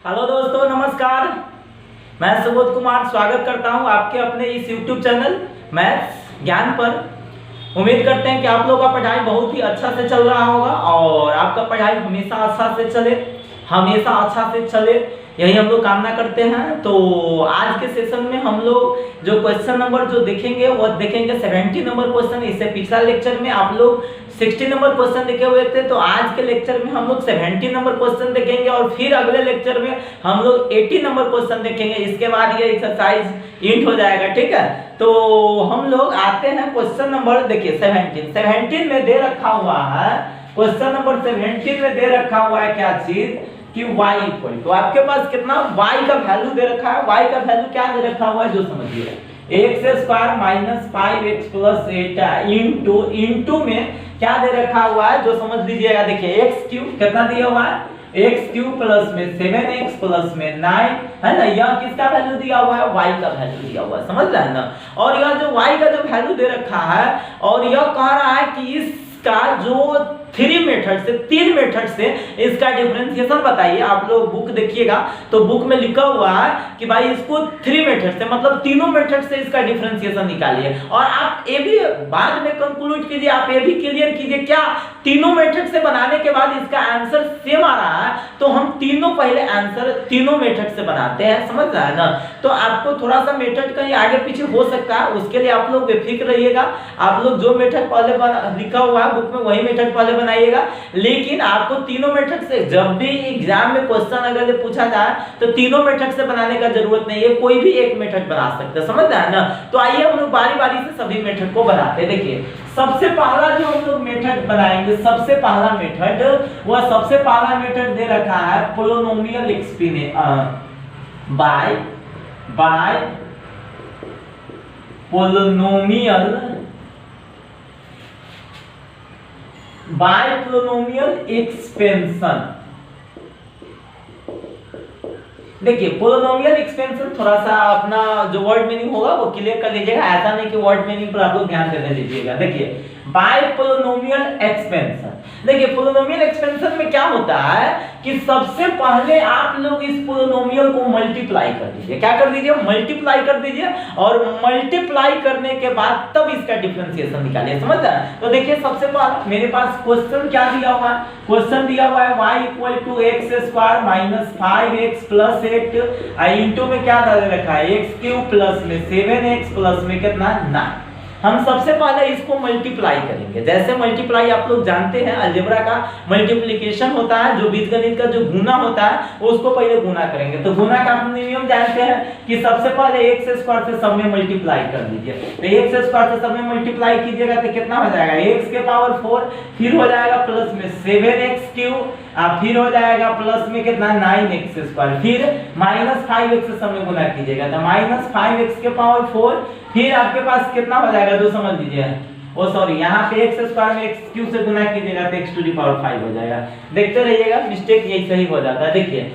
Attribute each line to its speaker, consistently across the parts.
Speaker 1: Hello दोस्तों, नमस्कार। मैं सुबोध कुमार स्वागत करता हूं आपके अपने इस YouTube चैनल मैथ्स ज्ञान पर। उम्मीद करते हैं कि आप लोगों का पढ़ाई बहुत ही अच्छा से चल रहा होगा और आपका पढ़ाई हमेशा अच्छा से चले, यही हम लोग कामना करते हैं। तो आज के सेशन में हम लोग जो क्वेश्चन नंबर जो देखेंगे वो देखेंगे 70 नंबर क्वेश्चन। इससे पिछला लेक्चर में आप लोग 60 नंबर क्वेश्चन देखे हुए थे, तो आज के लेक्चर में हम लोग 70 नंबर क्वेश्चन देखेंगे और फिर अगले लेक्चर में हम लोग 80 नंबर क्वेश्चन देखेंगे। इसके बाद ये एक्सरसाइज इंट हो जाएगा, ठीक है। तो हम लोग आते हैं क्वेश्चन नंबर, देखिए 17 में दे रखा हुआ है, क्वेश्चन नंबर 17 में दे रखा हुआ है क्या चीज कि y इक्वल टू, आपके पास कितना y का वैल्यू दे रखा है। y का वैल्यू क्या दे रखा हुआ है जो समझिए, x square minus 5x plus 8 into में क्या दे रखा हुआ है जो समझ लीजिएगा। देखिए x क्यूब कितना दिया हुआ है, x क्यूब प्लस में 7x प्लस में 9 है ना। यह किसका वैल्यू दिया हुआ है, y का वैल्यू दिया हुआ है, समझ रहे हैं ना। और यह जो y का जो वैल्यू दे रखा है और यह कह रहा है कि इसका जो 3 मेथड से इसका डिफरेंशिएशन बताइए। आप लोग बुक देखिएगा तो बुक में लिखा हुआ है कि भाई इसको 3 मेथड से, मतलब तीनों मेथड से इसका डिफरेंशिएशन निकालिए। और आप ये भी बाद में कंक्लूड कीजिए, आप ये भी क्लियर कीजिए क्या तीनों मेथड से बनाने के बाद इसका आंसर सेम आ रहा है, तो हम पहले आंसर तीनों मेथड से बनाते हैं, समझ रहे हैं ना। तो आपको थोड़ा सा मेथड कहीं आगे पीछे हो सकता है, उसके लिए आप लोग बेफिक्र रहिएगा। आप लोग जो मेथड पहले लिखा हुआ है बुक में वही मेथड पहले बनाइएगा। लेकिन आपको तीनों मेथड से, जब भी एग्जाम में क्वेश्चन अगर पूछा जाए तो तीनों मेथड से बनाने का जरूरत नहीं है, कोई भी एक मेथड बना सकते हैं, समझ रहे हैं ना। तो आइए हम लोग बारी बारी से सभी मेथड को बनाते हैं। देखिए सबसे पहला जो हम लोग मेथड बनाएंगे, सबसे पहला मेथड दे रखा है polynomial exponential by polynomial expansion. देखिए पोलिनोमियल एक्सपेंशन थोड़ा सा अपना जो वर्ड मीनिंग होगा वो क्लियर कर लीजिएगा, ऐसा नहीं कि वर्ड मीनिंग पर आप लोग ध्यान देने दीजिएगा। देखिए बाय पोलिनोमियल एक्सपेंशन, देखिए पोलिनोमियल एक्सपेंशन में क्या होता है कि सबसे पहले आप लोग इस पोलिनोमियल को मल्टीप्लाई कर दीजिए। क्या कर दीजिए, मल्टीप्लाई कर दीजिए, और मल्टीप्लाई करने के बाद तब इसका डिफरेंशिएशन निकालिए, समझ रहे हैं। तो देखिए सबसे पहले मेरे पास क्वेश्चन क्या दिया हुआ है, क्वेश्चन दिया हुआ है y equal to x square minus 5x plus 8 into में क्या दे रखा है x क्यूब प्लस में 7x प्लस में कितना 9। हम सबसे पहले इसको मल्टीप्लाई करेंगे। जैसे मल्टीप्लाई आप लोग जानते हैं, अलजेब्रा का मल्टीप्लिकेशन होता है, जो बीजगणित का जो गुना होता है वो उसको पहले गुना करेंगे। तो गुना का हम नियम जानते हैं कि सबसे पहले x स्क्वायर से सब में मल्टीप्लाई कर दीजिए। तो x स्क्वायर से सब में मल्टीप्लाई कीजिएगा तो कितना हो जाएगा, x के पावर 4, फिर हो जाएगा प्लस में 7x क्यूब, फिर हो जाएगा प्लस में कितना 9x स्क्वायर, फिर माइनस 5x से सब में गुना कीजिएगा तो माइनस 5x के पावर 4, फिर आपके पास कितना हो जाएगा जो समझ लीजिए, ओ सॉरी यहाँ पे x स्क्वायर में x क्यूब से गुना कीजिएगा तो x टू द पावर 5 हो जाएगा। देखते रहिएगा, मिस्टेक यही सही हो जाता है। देखिए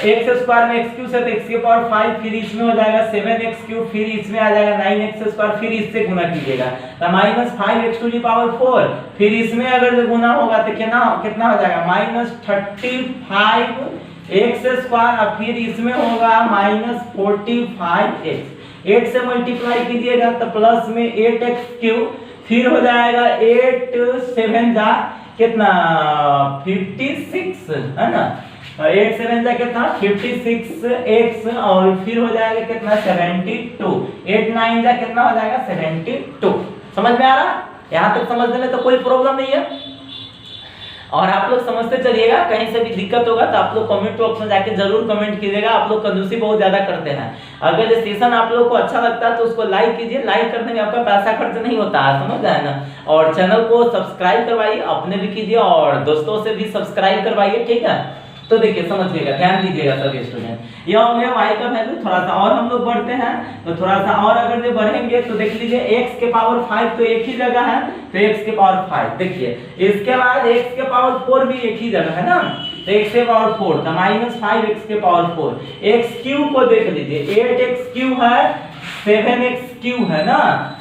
Speaker 1: x स्क्वायर में x क्यूब से तो x के पावर 5, फिर इसमें हो जाएगा 7x क्यूब, फिर इसमें आ जाएगा 9x स्क्वायर, फिर इससे गुना कीजिएगा तो minus 5x to the power 4, फिर इसमें अगर जो गुना होगा तो कितना हो जाएगा माइनस 35x स्क्वायर, और फिर इसमें होगा माइनस 45x। 8 से मल्टीप्लाई कीजिएगा तो प्लस में 8x क्यूब, फिर हो जाएगा 8 7 जा कितना 56 है ना, 8 7 जा कितना 56x, और फिर हो जाएगा कितना 72, 8 9 जा कितना हो जाएगा 72। समझ में आ रहा, यहाँ तक समझने में तो कोई प्रॉब्लम नहीं है। और आप लोग समझते चलिएगा, कहीं से भी दिक्कत होगा तो आप लोग कमेंट बॉक्स में जाके जरूर कमेंट कीजिएगा। आप लोग कंजूसी बहुत ज्यादा करते हैं। अगर ये सेशन आप लोग को अच्छा लगता है तो उसको लाइक कीजिए, लाइक करने में आपका पैसा खर्च नहीं होता है, समझ रहे हैं ना। और चैनल को सब्सक्राइब करवाइए, अपने भी कीजिए और दोस्तों से भी सब्सक्राइब करवाइए, ठीक है। तो देखिए समझिएगा, ध्यान दीजिएगा सभी स्टूडेंट, यह हो गया y का वैल्यू। थोड़ा सा और हम लोग बढ़ते हैं, तो थोड़ा सा और अगर जो बढ़ेंगे तो देख लीजिए x के पावर 5 तो एक ही जगह है, तो x के पावर 5 देखिए, इसके बाद x के पावर 4 भी एक ही जगह है ना, तो x के पावर 4 तो माइनस 5x के पावर 4, x क्यूब को देख लीजिए 8x क्यूब है, 7x क्यूब है ना,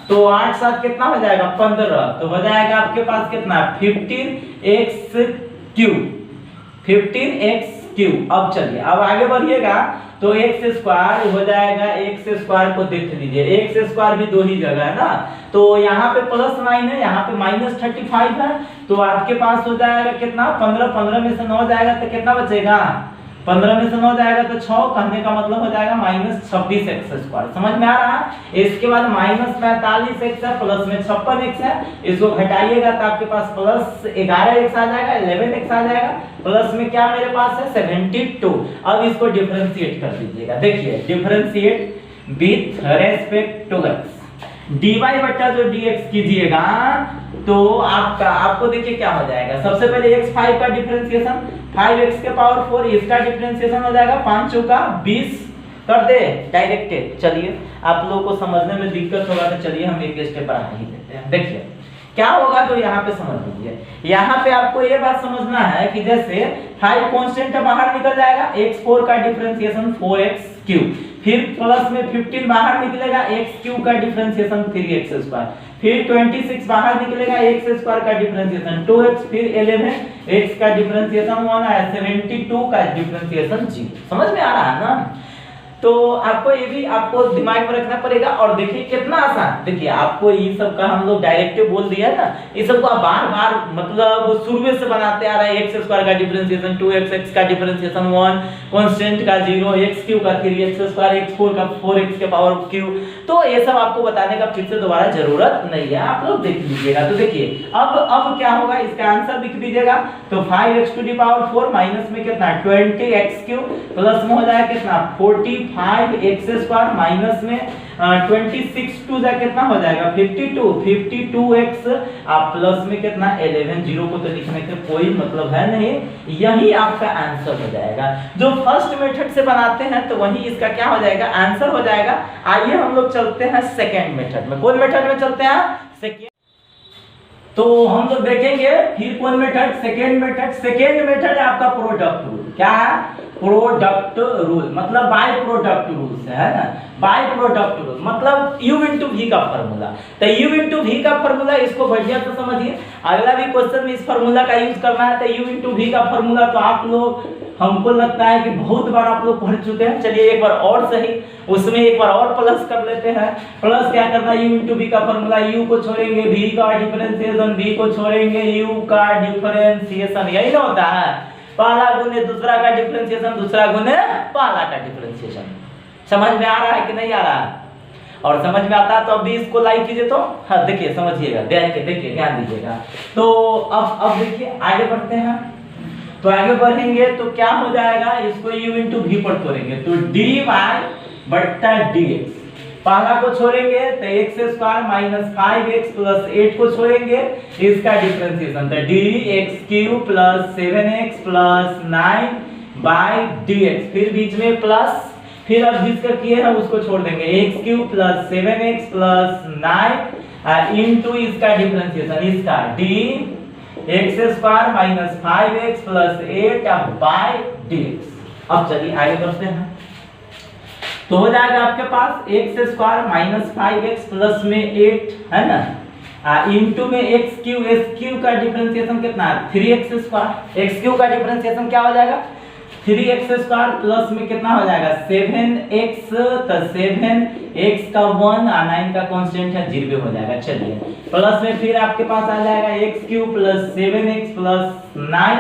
Speaker 1: तो 8 7 कितना हो जाएगा 15, तो हो जाएगा आपके पास कितना 15x क्यूब, 15x क्यू। अब चलिए अब आगे बढ़िएगा तो एक्स स्क्वायर हो जाएगा, एक्स स्क्वायर को देख लीजिए, एक्स स्क्वायर भी दो ही जगह है ना, तो यहाँ पे +9 है, यहाँ पे -35 है, तो आपके पास हो जाएगा कितना 15, 15 में से 9 जाएगा तो कितना बचेगा, 15 में से 9 जाएगा तो 6, कहने का मतलब हो जाएगा -26x²। समझ में आ रहा है। इसके बाद -45x है, प्लस में 56x है, इसको घटाइएगा तो आपके पास +11x आ जाएगा, 11x आ जाएगा, प्लस में क्या मेरे पास है 72। अब इसको डिफरेंशिएट कर दीजिएगा। देखिए differentiate with respect to x, dy बटा जो dx कीजिएगा तो आपको देखिए क्या हो जाएगा। सबसे पहले x5 का डिफरेंशिएशन 5x के पावर 4, इसका डिफरेंशिएशन हो जाएगा 5 चौका 20 कर दे डायरेक्टेड। चलिए आप लोगों को समझने में दिक्कत होगा तो चलिए हम एक स्टेप बढ़ा ही देते हैं। देखिए क्या होगा तो यहाँ पे समझ लीजिए, यहाँ पे आपको ये बात समझना है कि जैसे 5 कांस्टेंट बाहर निकल जाएगा, x4 का डिफरेंशिएशन 4x3, फिर प्लस में 15 बाहर निकलेगा, x3 का डिफरेंशिएशन 3x², फिर 26 बाहर निकलेगा, x² का डिफरेंशिएशन 2x, फिर 11 x का डिफरेंशिएशन 1 है, 72 का डिफरेंशिएशन 0। समझ में आ रहा है ना। तो आपको ये भी आपको दिमाग में रखना पड़ेगा। और देखिए कितना आसान, देखिए आपको ये सब का हम लोग डायरेक्टिव बोल दिया ना, ये सब को आप बार-बार मतलब शुरू से बनाते आ रहे हैं। x² का डिफरेंशिएशन 2x, x का डिफरेंशिएशन 1, कांस्टेंट का 0, x³ का 3x², x4 का 4x के पावर q। तो ये सब आपको बताने का फिर से दोबारा जरूरत नहीं है, आप लोग देख लीजिएगा। तो देखिए अब क्या होगा, इसका आंसर लिख दीजिएगा। तो 5x⁴ माइनस में कितना 20x3, प्लस में हो जाएगा कितना 45x² माइनस में 26 2 जा कितना हो जाएगा 52x, आप प्लस में कितना 11, 0 को तो लिखने का कोई मतलब है नहीं, यही आपका आंसर हो जाएगा। जो फर्स्ट मेथड से बनाते हैं तो वही इसका क्या हो जाएगा, आंसर हो जाएगा। आइए हम लोग चलते हैं सेकेंड मेथड में। कौन मेथड में चलते हैं, सेकेंड। तो हम लोग देखेंगे फिर कौन method, second method. Second method है आपका प्रोडक्ट रूल। क्या है, प्रोडक्ट रूल, मतलब बाय प्रोडक्ट रूल से है ना। बाय प्रोडक्ट रूल मतलब u * v का फार्मूला। तो u * v का फार्मूला, इसको बढ़िया से समझिए। अगला भी क्वेश्चन में इस फार्मूला का यूज करना है। तो u * v का फार्मूला तो आप लोग, हमको लगता है कि बहुत बार आप लोग पढ़ चुके हैं। चलिए एक बार और सही, उसमें एक बार और प्लस कर लेते हैं। प्लस क्या करना है, u * v का फार्मूला, u को छोड़ेंगे v का डिफरेंशिएशन, v को छोड़ेंगे u का डिफरेंशिएशन, यही ना होता है। पहला गुने दूसरा का डिफरेंशिएशन, दूसरा गुने पहला का डिफरेंशिएशन। समझ में आ रहा है कि नहीं आ रहा है? और समझ में आता है तो अभी इसको लाइक कीजिए। तो हाँ देखिए समझिएगा, देखिए ध्यान दीजिएगा। तो अब देखिए आगे बढ़ते हैं। तो आगे बढ़ेंगे तो क्या हो जाएगा, इसको u * v पर तोड़ेंगे तो dy बट्टा dx, पहला को छोड़ेंगे तो x² - 5x + 8 को छोड़ेंगे, इसका डिफरेंशिएशन तो dx³ + 7x + 9/dx, फिर बीच में प्लस, फिर अब जिसका किए हैं उसको छोड़ देंगे, x³ + 7x + 9 इनटू इसका डिफरेंशिएशन, इसका dx² - 5x + 8/dx। अब चलिए आगे बढ़ते हैं। तो हो जाएगा आपके पास x² - 5x प्लस में 8 है ना, इनटू में x³ का डिफरेंशिएशन कितना 3x², x³ का डिफरेंशिएशन क्या हो जाएगा 3x² प्लस में कितना हो जाएगा 7x, तो 7x का 1 और 9 का कांस्टेंट है 0 हो जाएगा। चलिए प्लस में फिर आपके पास आ जाएगा x³ + 7x + 9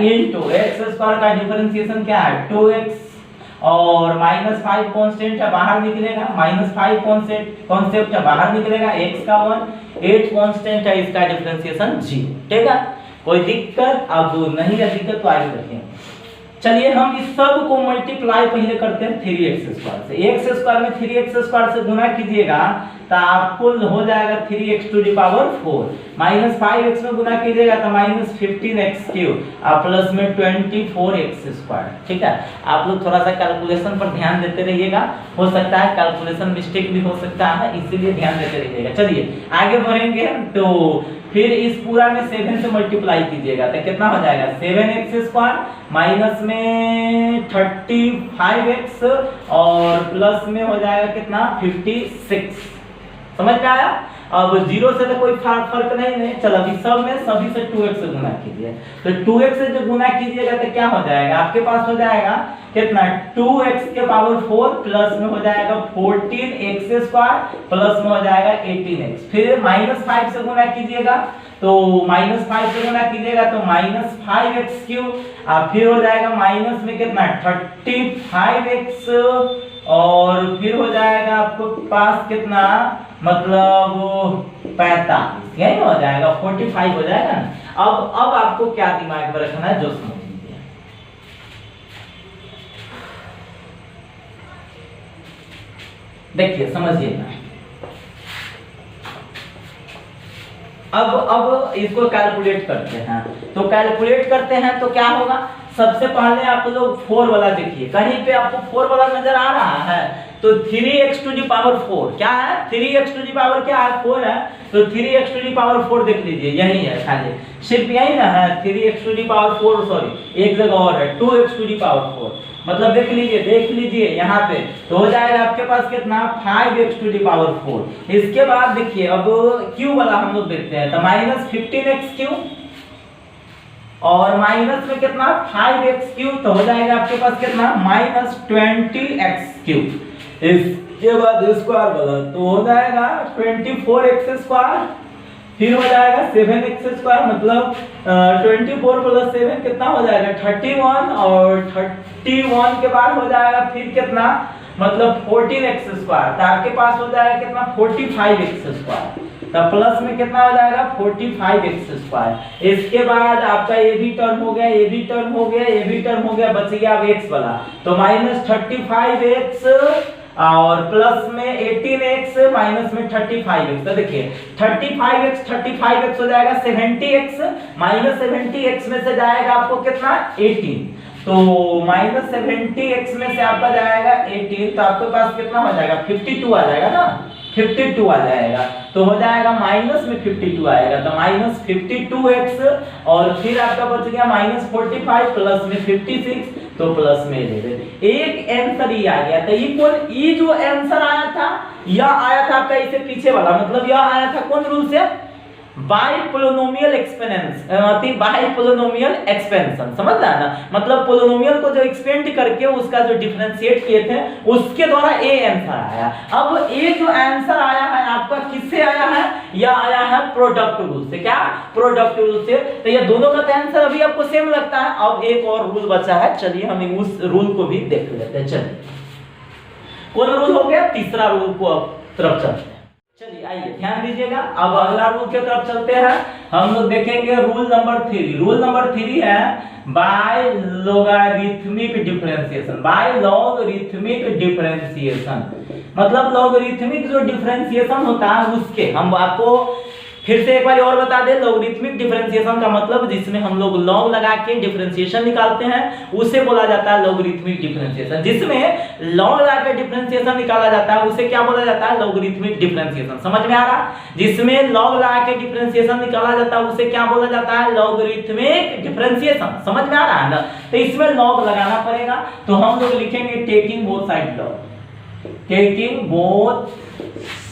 Speaker 1: इनटू x² का डिफरेंशिएशन क्या है 2x, और -5 कांस्टेंट है बाहर निकलेगा, -5 कांस्टेंट है बाहर निकलेगा, x का 1, 8 कांस्टेंट है, इसका डिफरेंशिएशन 0। ठीक है, कोई दिक्कत अब नहीं है, दिक्कत तो आगे बढ़ते हैं। चलिए हम इस सब को मल्टीप्लाई पहले करते हैं 3x² से। x² में 3x² से गुना कीजिएगा तो आपको हो जाएगा 3x⁴, -5x में गुना कीजिएगा तो -15x³ और प्लस में 24x²। ठीक है, आप लोग थोड़ा सा कैलकुलेशन पर ध्यान देते रहिएगा, हो सकता है कैलकुलेशन मिस्टेक भी हो सकता है, इसीलिए ध्यान देते रहिएगा। चलिए आगे बढ़ेंगे तो फिर इस पूरा में 7 से मल्टीप्लाई कीजिएगा तो कितना हो जाएगा 7x² माइनस में 35x और प्लस में हो जाएगा कितना 56। समझ में आया? अब 0 से तो कोई फर्क नहीं। चलो अभी सब में सभी से 2x से गुना कीजिए, तो 2x से जो गुना कीजिएगा तो क्या हो जाएगा, आपके पास हो जाएगा कितना 2x के पावर 4 प्लस में हो जाएगा 14x² प्लस में हो जाएगा 18x। फिर -5 से गुना कीजिएगा, तो -5 से गुना कीजिएगा तो -5x³ फिर हो जाएगा माइनस में कितना 35x और फिर हो जाएगा आपको पास कितना मतलब 45, यही हो जाएगा 45 हो जाएगा ना। अब आपको क्या दिमाग में रखना है जो समझ लीजिए। देखिए समझिएगा, अब इसको कैलकुलेट करते हैं, तो कैलकुलेट करते हैं तो क्या होगा, सबसे पहले आप लोग 4 वाला देखिए, कहीं पे आपको 4 वाला नजर आ रहा है, तो 3x⁴ क्या है, 3x⁴ क्या है 4 है, तो 3x⁴ देख लीजिए, यही है खाली सिर्फ यही ना है 3x⁴, सॉरी एक जगह और है 2x⁴, मतलब देख लीजिए यहाँ पे, तो हो जाएगा आपके पास कितना 5x⁴। इसके बाद देखिए अब क्यूब वाला हम लोग देखते हैं, तो -15x³ और माइनस में कितना 5x³ तो हो जाएगा आपके पास कितना -20x³। इसके बाद स्क्वायर वाला तो हो जाएगा 24x², फिर हो जाएगा 7x² मतलब 24 + 7 कितना हो जाएगा 31, और 31 के बाद हो जाएगा फिर कितना मतलब 14x², तो आपके पास हो जाएगा कितना 45x², तो प्लस में कितना हो जाएगा 45x²। इसके बाद आपका ये भी टर्म हो गया, ये भी टर्म हो गया, ये भी टर्म हो गया, बच गया अब x वाला, तो -35x और प्लस में 18x माइनस में 35x, तो देखिए 35x हो जाएगा 70x, -70x में से जाएगा आपको कितना 18, तो -70x में से आपका जाएगा 18, तो आपके पास कितना हो जाएगा 52 आ जाएगा ना, 52 आ जाएगा, तो हो जाएगा माइनस में 52 आएगा, तो -52x और फिर आपका बच गया -45 प्लस में 56, तो प्लस में 11। एक आंसर ये आ गया था, ये जो आंसर आया था यह आया था आपका इससे पीछे वाला, मतलब यह आया था कौन रूल से, बाय पोलिनोमियल एक्सपेंशन, समझ रहा है ना, मतलब पोलिनोमियल को जो एक्सपेंड करके उसका जो डिफरेंशिएट किए थे उसके द्वारा ए आंसर आया। अब ये जो आंसर आया है आपका किससे आया है, यह आया है प्रोडक्ट रूल से, क्या प्रोडक्ट रूल से, तो ये दोनों का आंसर अभी आपको सेम लगता है। अब एक और रूल बचा है, चलिए हम उस रूल को भी देख लेते हैं। चलिए कौन रूल हो गया, तीसरा रूल को अब तरफ चलते हैं। चलिए आइए ध्यान दीजिएगा, अब अगला रूल की तरफ चलते हैं। हम लोग देखेंगे रूल नंबर 3। रूल नंबर 3 है by logarithmic differentiation, by logarithmic differentiation, मतलब लॉगरिथमिक जो डिफरेंशिएशन होता है उसके, हम आपको फिर से एक बार और बता दें, लॉगरिथमिक डिफरेंशिएशन का मतलब जिसमें हम लोग लॉग लगा के डिफरेंशिएशन निकालते हैं उसे बोला जाता है लॉगरिथमिक डिफरेंशिएशन। जिसमें लॉग लगा के डिफरेंशिएशन निकाला जाता है उसे क्या बोला जाता है, लॉगरिथमिक डिफरेंशिएशन। समझ में आ रहा, जिसमें लॉग लगा के डिफरेंशिएशन निकाला जाता है उसे क्या बोला जाता है, लॉगरिथमिक डिफरेंशिएशन। समझ में आ रहा है ना, तो इसमें लॉग लगाना पड़ेगा, तो हम लोग लिखेंगे taking both side log, taking both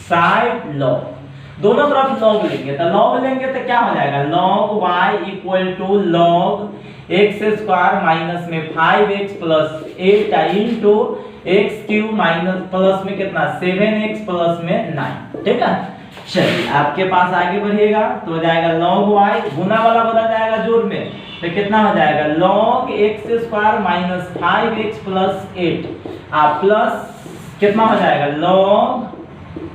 Speaker 1: side log, दोनों तरफ लॉग लेंगे, तो लॉग लेंगे तो क्या हो जाएगा, log y = log x² minus में 5x plus 8 into x³ minus plus में कितना 7x प्लस में 9, ठीक है। चलिए आपके पास आगे बढ़िएगा तो हो जाएगा log y, गुना वाला बदल जाएगा जोड़ में, तो कितना हो जाएगा log x² minus 5x plus 8 plus कितना हो जाएगा log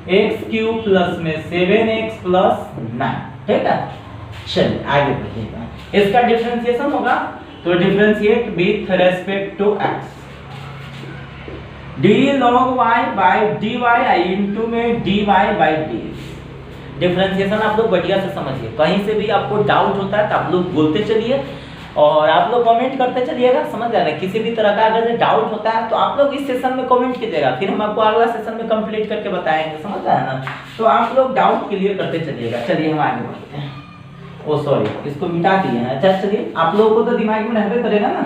Speaker 1: x³ प्लस में 7x प्लस 9, ठीक है। चलिए आगे बढ़िएगा, इसका डिफरेंशिएशन होगा, तो differentiate with respect to x, d log y by dy into में dy बाय dx। डिफरेंशिएशन आप लोग बढ़िया से समझिए, कहीं से भी आपको डाउट होता है तो आप लोग बोलते चलिए और आप लोग कमेंट करते चलिएगा, समझ रहे हैं। किसी भी तरह का अगर डाउट होता है तो आप लोग इस सेशन में कमेंट कीजिएगा, फिर हम आपको अगला सेशन में कंप्लीट करके बताएंगे, समझ रहे हैं ना। तो आप लोग डाउट क्लियर करते चलिएगा। चलिए हम आगे बढ़ते हैं, ओ सॉरी इसको मिटा दिए हैं। अच्छा चलिए, आप लोगों को तो दिमाग में रहबे करेगा ना।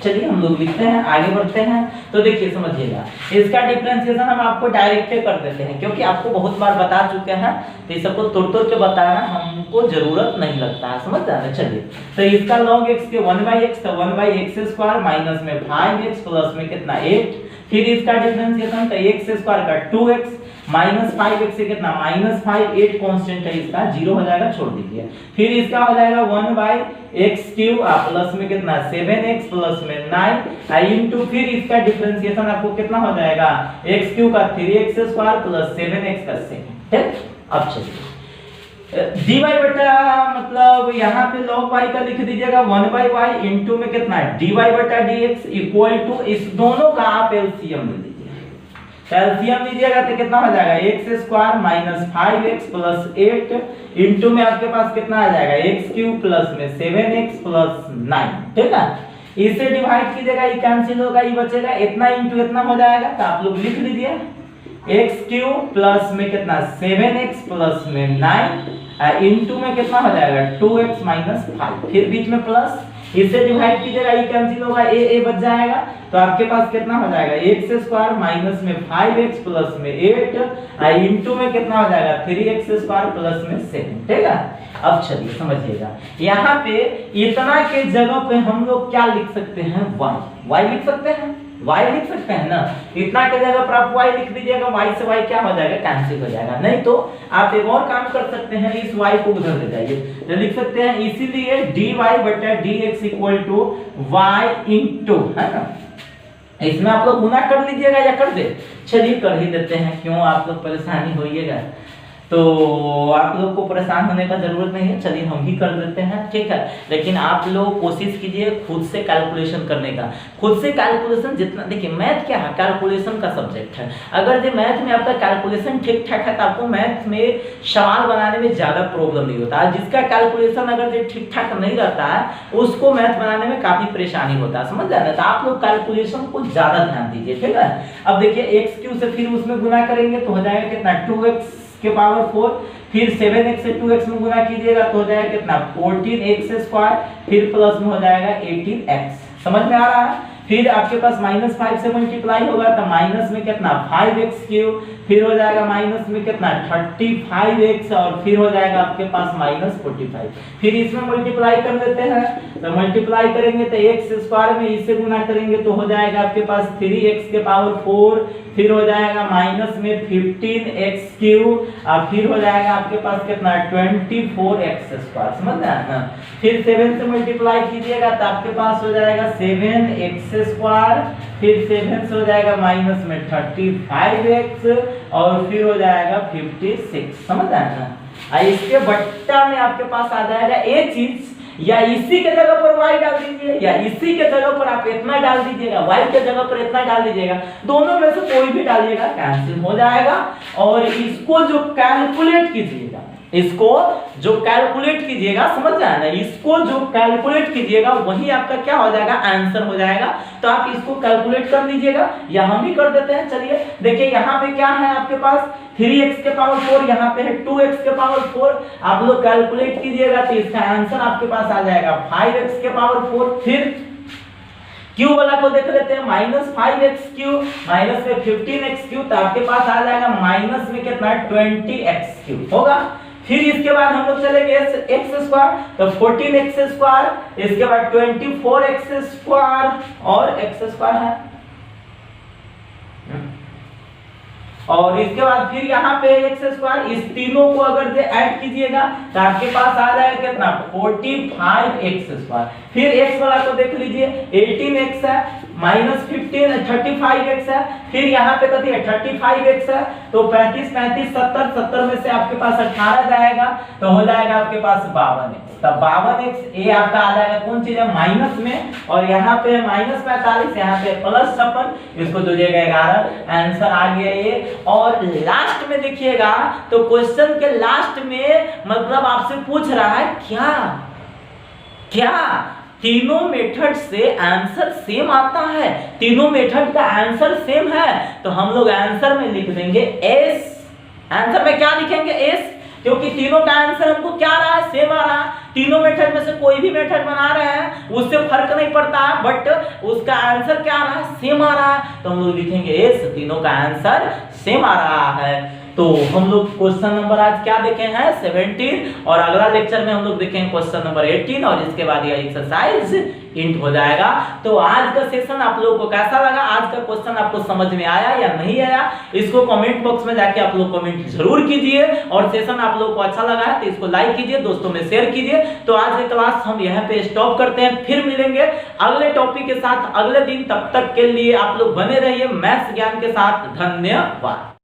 Speaker 1: चलिए हम लोग लिखते हैं, आगे बढ़ते हैं। तो देखिए समझिएगा, इसका डिफरेंशिएशन हम आपको डायरेक्ट कर देते हैं, क्योंकि आपको बहुत बार बता चुके हैं, तो इस सबको तोड़ के बताना हमको जरूरत नहीं लगता है, समझ जाना। चलिए तो इसका log x के 1/x, तो 1/x² माइनस में 5x प्लस में कितना 8, फिर इसका डिफरेंशिएशन तो x² का 2x माइनस 5x से कितना -5, 8 कांस्टेंट है इसका, 0 हो जाएगा, छोड़ दीजिए। फिर इसका हो जाएगा 1/x³ प्लस में कितना 7x प्लस में 9 इनटू, फिर इसका डिफरेंशिएशन आपको कितना हो जाएगा, x³ का 3x² प्लस 7x का 7, ठीक। अब चलिए dy बटा, मतलब यहाँ पे log y का लिख दीजिएगा 1/y इनटू में कितना dy बटा dx इक्वल टू, इस दोनों का आप एलसीएम ले लीजिए। एलसीएम लीजिएगा तो कितना हो जाएगा, x² minus 5x plus 8 into में आपके पास कितना आ जाएगा, x³ प्लस में 7x प्लस 9, ठीक है। इसे डिवाइड कीजिएगा, ये कैंसिल होगा, ये बचेगा, इतना इनटू इतना हो जाएगा, तो आप लोग लिख लीजिए x³ प्लस में कितना 7x प्लस में 9 इनटू में कितना हो जाएगा 2x माइनस 5, फिर बीच में प्लस, इसे डिवाइड कीजिएगा, ये कैंसिल होगा, a बच जाएगा, तो आपके पास कितना हो जाएगा x² माइनस में 5x प्लस में 8 इनटू में कितना हो जाएगा 3x² प्लस में 7, ठीक है। अब चलिए समझिएगा, यहाँ पे इतना के जगह पे हम लोग क्या लिख सकते हैं, y लिख सकते हैं, y लिख सकते हैं ना। इतना के जगह पर आप y लिख दीजिएगा, y से y क्या हो जाएगा, कैंसिल हो जाएगा। नहीं तो आप एक और काम कर सकते हैं, इस y को उधर ले जाइए, तो लिख सकते हैं इसीलिए dy बटा dx equal to y into, है ना। इसमें आप लोग गुना कर लीजिएगा या कर दे, चलिए कर ही देते हैं, क्यों आप लोग परेशानी होइएगा, तो आप लोग को परेशान होने का जरूरत नहीं है, चलिए हम ही कर देते हैं, ठीक है। लेकिन आप लोग कोशिश कीजिए खुद से कैलकुलेशन करने का, खुद से कैलकुलेशन जितना, देखिए मैथ क्या है, कैलकुलेशन का सब्जेक्ट है। अगर जो मैथ में आपका कैलकुलेशन ठीक ठाक है तो आपको मैथ में सवाल बनाने में ज्यादा प्रॉब्लम नहीं होता है। जिसका कैलकुलेशन अगर जो ठीक ठाक नहीं रहता है उसको मैथ बनाने में काफी परेशानी होता है, समझ जाना। तो आप लोग कैलकुलेशन को ज्यादा ध्यान दीजिए, ठीक है। अब देखिए x³ से फिर उसमें गुना करेंगे तो हो जाएगा कितना 2x के पावर 4, फिर 7x से 2x में गुना कीजिएगा तो हो जाएगा कितना 14x², फिर प्लस में हो जाएगा 18x, समझ में आ रहा है। फिर आपके पास -5 से मल्टीप्लाई होगा तो माइनस में कितना 5x³, फिर हो जाएगा माइनस में कितना 35x, और फिर हो जाएगा आपके पास -45। फिर इसमें मल्टीप्लाई कर देते हैं, तो मल्टीप्लाई करेंगे तो x² में इससे गुना करेंगे तो हो जाएगा आपके पास 3x के पावर 4, फिर हो जाएगा माइनस में 15x³, और फिर हो जाएगा आपके पास कितना 24x², समझ रहे हैं ना। फिर 7 से मल्टीप्लाई कीजिएगा तो आपके पास हो जाएगा 7x², फिर 7 से हो जाएगा माइनस में 35x, और फिर हो जाएगा 56, समझ रहे हैं ना। इसके बट्टा में आपके पास आ जाएगा ये चीज, या इसी के जगह पर y डाल दीजिए, या इसी के जगह पर आप इतना डाल दीजिएगा, y के जगह पर इतना डाल दीजिएगा, दोनों में से कोई भी डालिएगा कैंसिल हो जाएगा। और इसको जो कैलकुलेट कीजिएगा, इसको जो कैलकुलेट कीजिएगा, समझ रहे ना, इसको जो कैलकुलेट कीजिएगा वही आपका क्या हो जाएगा, आंसर हो जाएगा। तो आप इसको कैलकुलेट कर लीजिएगा, या हम भी कर देते हैं। चलिए देखिए यहाँ पे क्या है आपके पास 3x के पावर 4, यहाँ पे है 2x के पावर 4, आप लोग कैलकुलेट कीजिएगा तो इसका आंसर आपके पास आ जाएगा 5x के पावर 4। फिर क्यू वाला को देख लेते हैं, -5x³ माइनस में 15x³ तो आपके पास आ जाएगा माइनस में कितना 20x³ होगा। फिर इसके बाद हम लोग चलेंगे x², तो 14x², इसके बाद 24x² और x² है, और इसके बाद फिर यहाँ पे x², इस तीनों को अगर से ऐड कीजिएगा तो आपके पास आ जाएगा कितना 45x²। फिर x वाला को देख लीजिए 18x है, -15 35x है, फिर यहाँ पे कथी है 35x है, तो 35 35 70 70 में से आपके पास 18 जाएगा तो हो जाएगा आपके पास 52x। तब 52x ये आपका आ जाएगा कौन चीज है, माइनस में, और यहाँ पे -45, यहाँ पे +56, इसको जोड़िएगा 11, आंसर आ गया ये। और लास्ट में देखिएगा तो क्वेश्चन के लास्ट में मतलब आपसे पूछ रहा है क्या तीनों मेथड से आंसर सेम आता है, तीनों मेथड का आंसर सेम है, तो हम लोग आंसर में लिख देंगे S। आंसर में क्या लिखेंगे, S। क्योंकि तीनों का आंसर हमको क्या आ रहा है, सेम आ रहा है। तीनों मेथड में से कोई भी मेथड बना रहे हैं उससे फर्क नहीं पड़ता है, बट उसका आंसर क्या आ रहा है, सेम आ रहा है। तो हम लोग लिखेंगे एस, तीनों का आंसर सेम आ रहा है। तो हम लोग क्वेश्चन नंबर आज क्या देखे हैं, 17, और अगला लेक्चर में हम लोग देखेंगे क्वेश्चन नंबर 18, और इसके बाद ये एक्सरसाइज इंट हो जाएगा। तो आज का सेशन आप लोगों को कैसा लगा, आज का क्वेश्चन आपको समझ में आया या नहीं आया, इसको कमेंट बॉक्स में जाके आप लोग कमेंट जरूर कीजिए। और सेशन आप लोगों को अच्छा लगा है तो इसको लाइक कीजिए, दोस्तों में शेयर कीजिए। तो आज की क्लास हम यहाँ पे स्टॉप करते हैं, फिर मिलेंगे अगले टॉपिक के साथ अगले दिन। तब तक के लिए आप लोग बने रहिए मैथ्स ज्ञान के साथ। धन्यवाद।